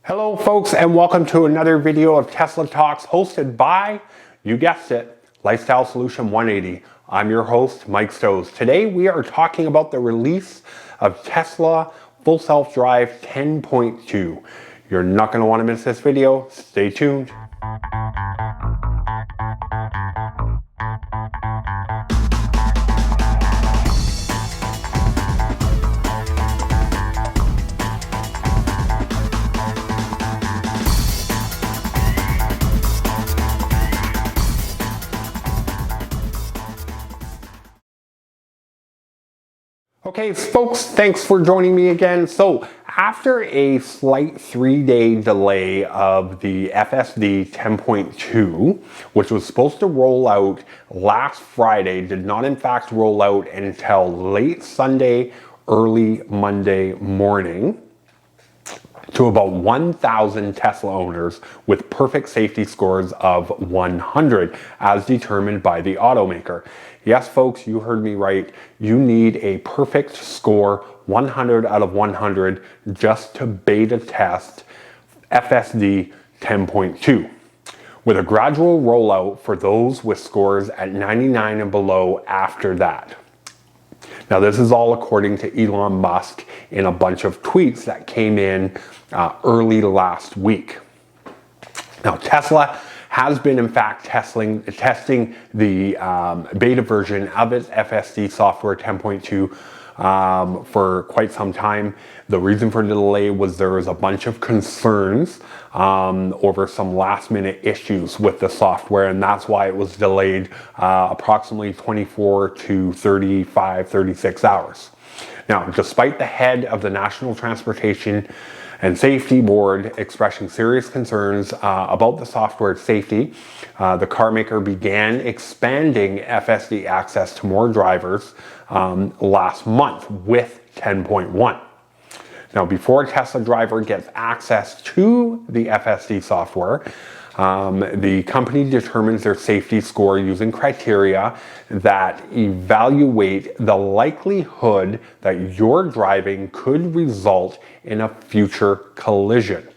Hello folks, and welcome to another video of Tesla Talks hosted by, you guessed it, Lifestyle Solution 180. I'm your host, Mike Stows. Today we are talking about the release of Tesla Full Self-Drive 10.2. You're not going to want to miss this video. Stay tuned. Okay, folks, thanks for joining me again. So, after a slight 3-day delay of the FSD 10.2, which was supposed to roll out last Friday, did not in fact roll out until late Sunday, early Monday morning, to about 1,000 Tesla owners with perfect safety scores of 100, as determined by the automaker. Yes, folks, you heard me right. You need a perfect score, 100 out of 100, just to beta test FSD 10.2, with a gradual rollout for those with scores at 99 and below after that. Now, this is all according to Elon Musk in a bunch of tweets that came in early last week. Now, Tesla has been in fact testing the beta version of its FSD software 10.2 for quite some time. The reason for the delay was there was a bunch of concerns over some last minute issues with the software, and that's why it was delayed approximately 24 to 36 hours. Now, despite the head of the National Transportation and Safety Board expressing serious concerns about the software's safety, the car maker began expanding FSD access to more drivers last month with 10.1. Now, before a Tesla driver gets access to the FSD software, the company determines their safety score using criteria that evaluate the likelihood that your driving could result in a future collision.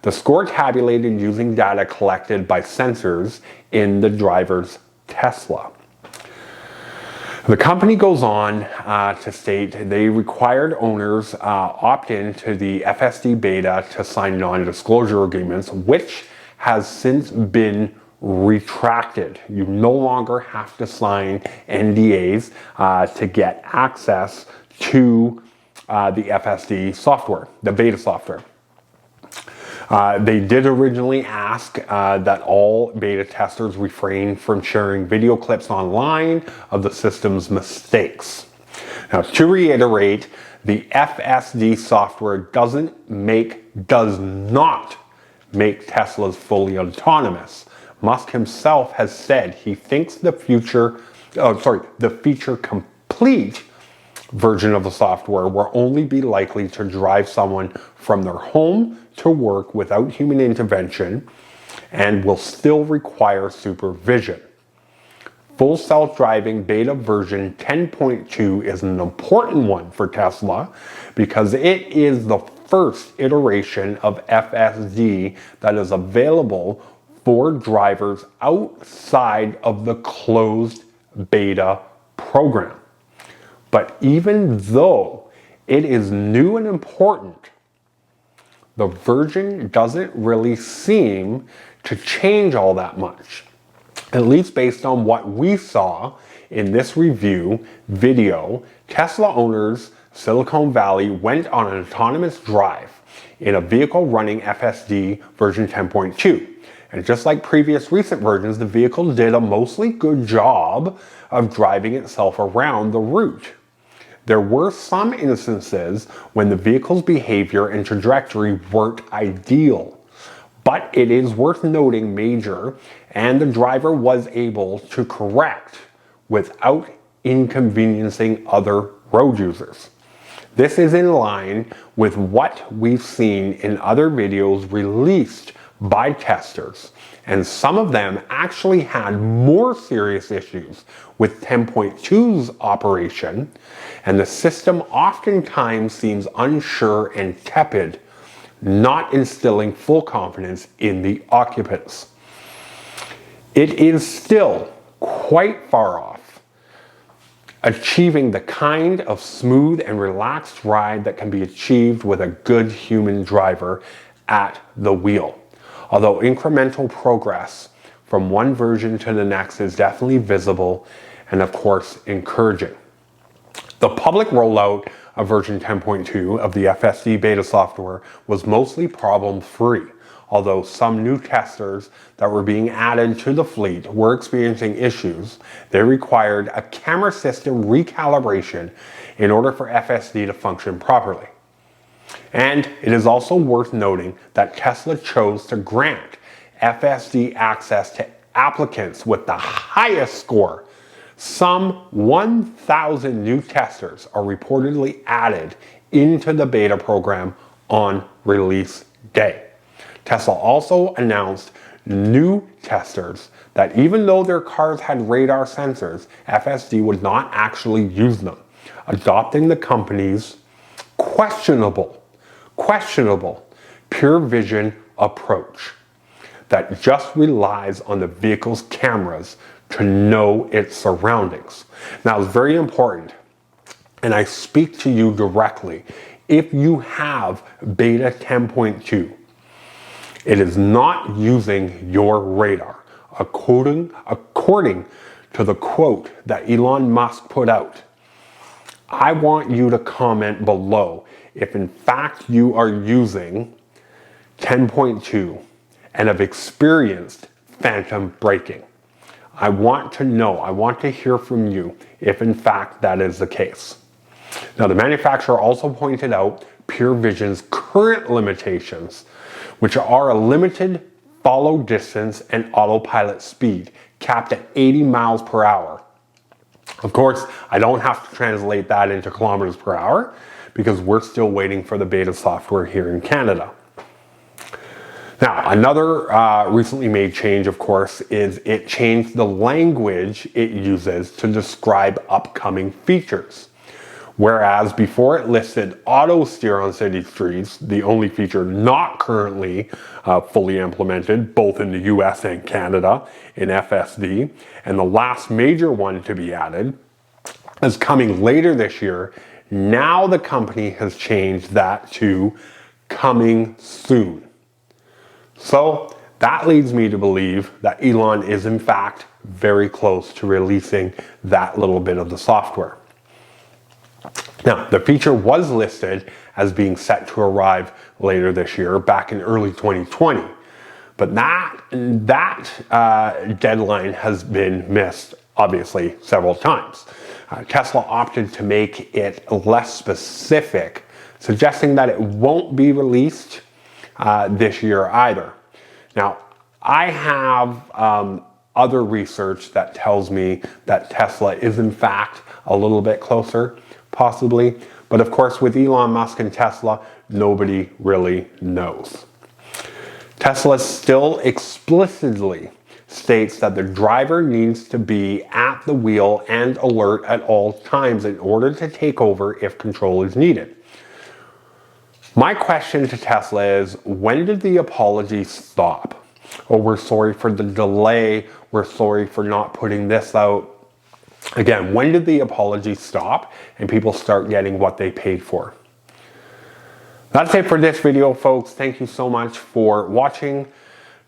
The score tabulated using data collected by sensors in the driver's Tesla. The company goes on to state they required owners opt in to the FSD beta to sign non-disclosure agreements, which has since been retracted. You no longer have to sign NDAs to get access to the FSD software, the beta software. They did originally ask that all beta testers refrain from sharing video clips online of the system's mistakes. Now, to reiterate, the FSD software does not make Teslas fully autonomous. Musk himself has said he thinks the feature complete version of the software will only be likely to drive someone from their home to work without human intervention and will still require supervision. Full self-driving beta version 10.2 is an important one for Tesla because it is the first iteration of FSD that is available for drivers outside of the closed beta program. But even though it is new and important, the version doesn't really seem to change all that much, at least based on what we saw in this review video. Tesla owners Silicon Valley went on an autonomous drive in a vehicle running FSD version 10.2. And just like previous recent versions, the vehicle did a mostly good job of driving itself around the route. There were some instances when the vehicle's behavior and trajectory weren't ideal, but it is worth noting major, and the driver was able to correct without inconveniencing other road users. This is in line with what we've seen in other videos released by testers, and some of them actually had more serious issues with 10.2's operation, and the system oftentimes seems unsure and tepid, not instilling full confidence in the occupants. It is still quite far off achieving the kind of smooth and relaxed ride that can be achieved with a good human driver at the wheel. Although incremental progress from one version to the next is definitely visible and of course encouraging. The public rollout of version 10.2 of the FSD beta software was mostly problem-free, although some new testers that were being added to the fleet were experiencing issues. They required a camera system recalibration in order for FSD to function properly. And it is also worth noting that Tesla chose to grant FSD access to applicants with the highest score. Some 1,000 new testers are reportedly added into the beta program on release day. Tesla also announced new testers that even though their cars had radar sensors, FSD would not actually use them, adopting the company's questionable pure vision approach that just relies on the vehicle's cameras to know its surroundings. Now, it's very important, and I speak to you directly. If you have beta 10.2, it is not using your radar. According to the quote that Elon Musk put out, I want you to comment below if in fact you are using 10.2 and have experienced phantom braking. I want to know, I want to hear from you if in fact that is the case. Now, the manufacturer also pointed out Pure Vision's current limitations, which are a limited follow distance and autopilot speed capped at 80 miles per hour. Of course, I don't have to translate that into kilometers per hour because we're still waiting for the beta software here in Canada. Now, another recently made change, of course, is it changed the language it uses to describe upcoming features. Whereas before it listed auto steer on city streets, the only feature not currently fully implemented, both in the US and Canada in FSD, and the last major one to be added is coming later this year. Now the company has changed that to coming soon. So that leads me to believe that Elon is in fact very close to releasing that little bit of the software. Now, the feature was listed as being set to arrive later this year, back in early 2020. But that deadline has been missed, obviously, several times. Tesla opted to make it less specific, suggesting that it won't be released this year either. Now, I have other research that tells me that Tesla is in fact a little bit closer, possibly. But of course, with Elon Musk and Tesla, nobody really knows. Tesla still explicitly states that the driver needs to be at the wheel and alert at all times in order to take over if control is needed. My question to Tesla is, when did the apology stop? Oh, we're sorry for the delay. We're sorry for not putting this out. Again, when did the apology stop and people start getting what they paid for? That's it for this video, folks. Thank you so much for watching.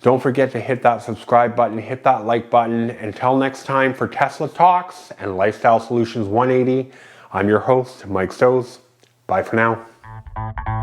Don't forget to hit that subscribe button, hit that like button. Until next time, for Tesla Talks and Lifestyle Solutions 180, I'm your host, Mike Stowe. Bye for now.